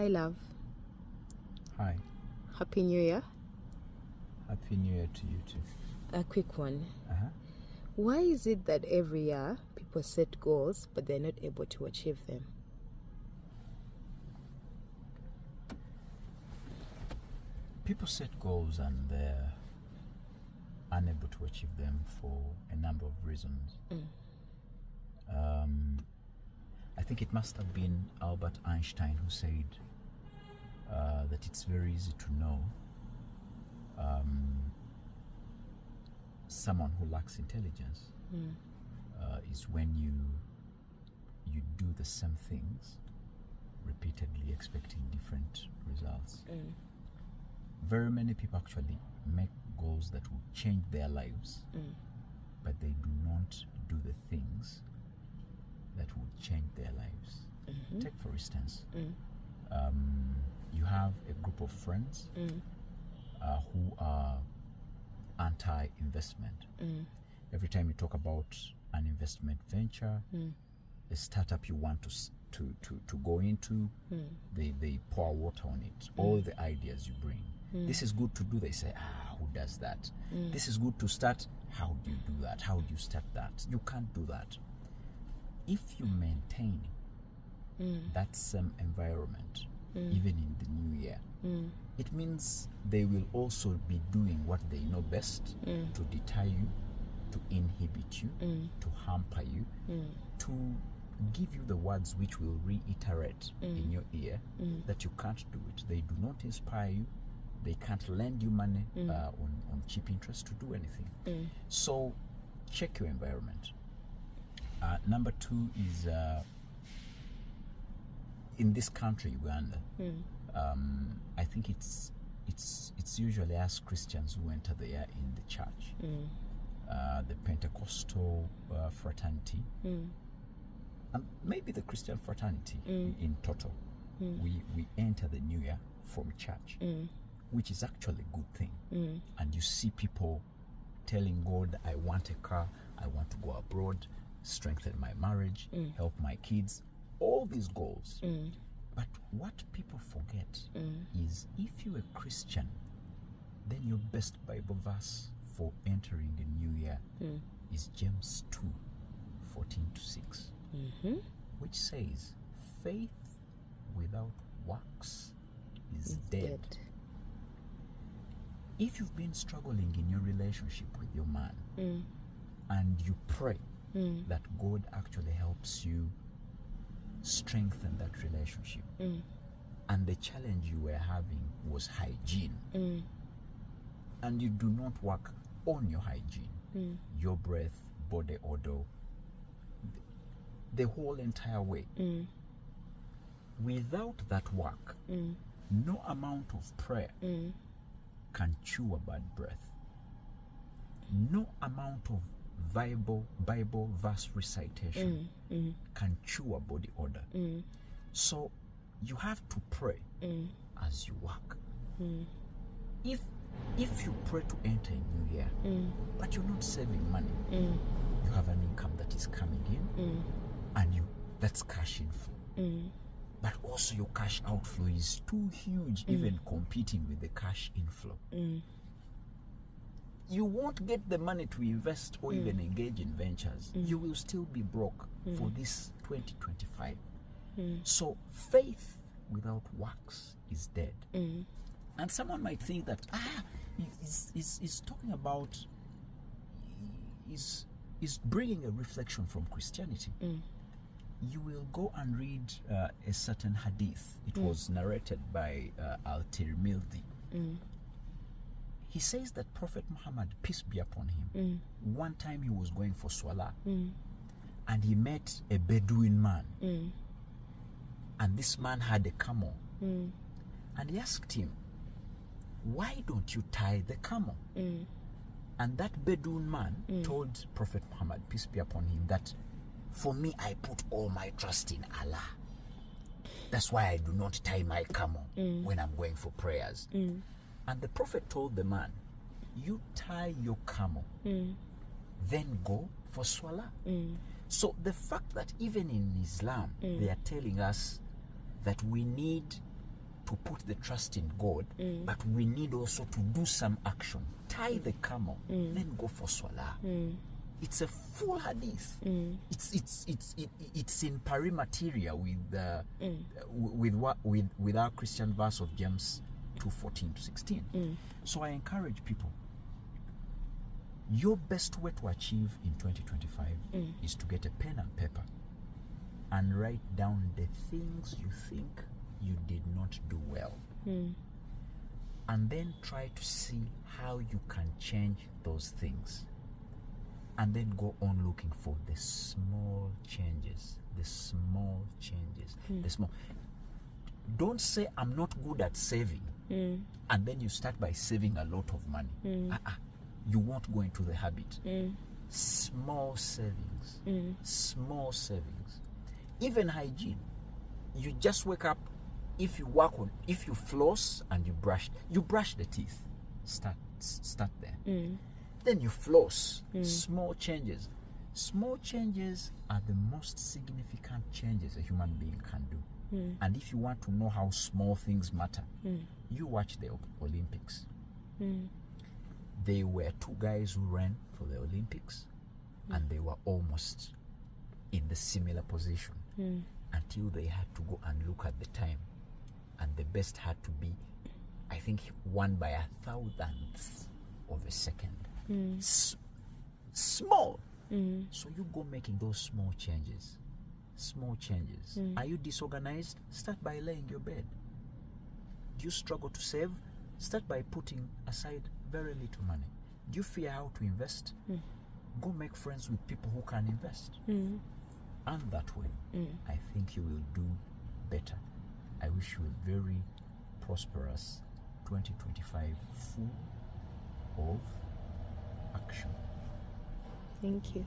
Hi, love. Hi. Happy New Year. Happy New Year to you too. A quick one. Uh-huh. Why is it that every year people set goals but they're not able to achieve them? People set goals and they're unable to achieve them for a number of reasons. I think it must have been Albert Einstein who said that it's very easy to know someone who lacks intelligence is when you do the same things repeatedly expecting different results. Very many people actually make goals that will change their lives, but they do not do the things that would change their lives. Take for instance, you have a group of friends who are anti-investment. Every time you talk about an investment venture, a startup you want to go into, they pour water on it. All the ideas you bring. This is good to do. They say, who does that? This is good to start. How do you do that? How do you start that? You can't do that. If you maintain that same environment, even in the new year, it means they will also be doing what they know best to deter you, to inhibit you, to hamper you, to give you the words which will reiterate in your ear that you can't do it. They do not inspire you. They can't lend you money on cheap interest to do anything. So check your environment. Number two is in this country, Uganda. I think it's usually us Christians who enter the year in the church, the Pentecostal fraternity, and maybe the Christian fraternity in total. We enter the new year from church, which is actually a good thing. And you see people telling God, I want a car, I want to go abroad, strengthen my marriage, help my kids, all these goals. But what people forget is if you're a Christian, then your best Bible verse for entering the new year is James 2:14-6, which says, faith without works is dead. If you've been struggling in your relationship with your man and you pray that God actually helps you strengthen that relationship, and the challenge you were having was hygiene, and you do not work on your hygiene, your breath, body odor, the whole entire way, without that work, no amount of prayer can cure bad breath. No amount of Bible verse recitation can cure body odor. So you have to pray as you work. If you pray to enter a new year, but you're not saving money, you have an income that is coming in, and that's cash inflow. But also your cash outflow is too huge, even competing with the cash inflow. You won't get the money to invest or even engage in ventures. You will still be broke for this 2025. So faith without works is dead. And someone might think that, he's talking about, is bringing a reflection from Christianity. You will go and read a certain hadith. It was narrated by Al-Tirmidhi. He says that Prophet Muhammad, peace be upon him, one time he was going for Salah, and he met a Bedouin man. And this man had a camel. And he asked him, why don't you tie the camel? And that Bedouin man told Prophet Muhammad, peace be upon him, that for me, I put all my trust in Allah. That's why I do not tie my camel when I'm going for prayers. And the Prophet told the man, you tie your camel, then go for Salah. So the fact that even in Islam, they are telling us that we need to put the trust in God, but we need also to do some action. Tie the camel, then go for Salah. It's a full hadith. It's in pari materia with our Christian verse of James 2:14 to 16. So I encourage people. Your best way to achieve in 2025 is to get a pen and paper and write down the things you think you did not do well. And then try to see how you can change those things. And then go on looking for the small changes. The small changes. The small. Don't say, I'm not good at saving. And then you start by saving a lot of money. You won't go into the habit. Small savings. Small savings. Even hygiene. You just wake up. If you floss and you brush the teeth. Start there. Then you floss. Small changes. Small changes are the most significant changes a human being can do. And if you want to know how small things matter, you watch the Olympics. There were two guys who ran for the Olympics, and they were almost in the similar position until they had to go and look at the time. And the best had to be, I think, won by 1,000th of a second. Small. So you go making those small changes. Small changes. Are you disorganized? Start by laying your bed. Do you struggle to save? Start by putting aside very little money. Do you fear how to invest? Go make friends with people who can invest. And that way, I think you will do better. I wish you a very prosperous 2025 full of action. Thank you.